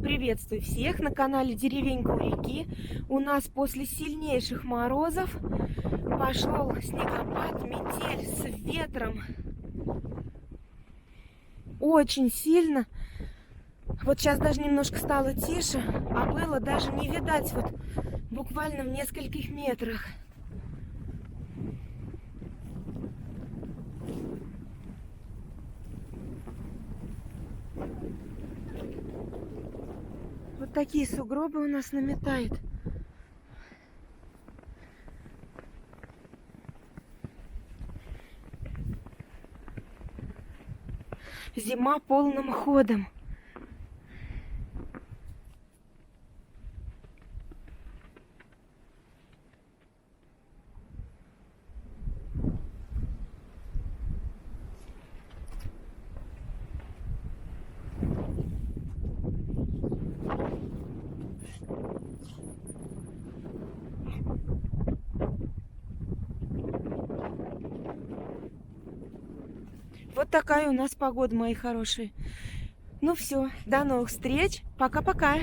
Приветствую всех на канале Деревенька у реки. У нас после сильнейших морозов пошел снегопад, метель с ветром. Очень сильно. Вот сейчас даже немножко стало тише, а было даже не видать вот буквально в нескольких метрах. Вот такие сугробы у нас наметает. Зима полным ходом. Вот такая у нас погода, мои хорошие. Ну все, до новых встреч. Пока-пока.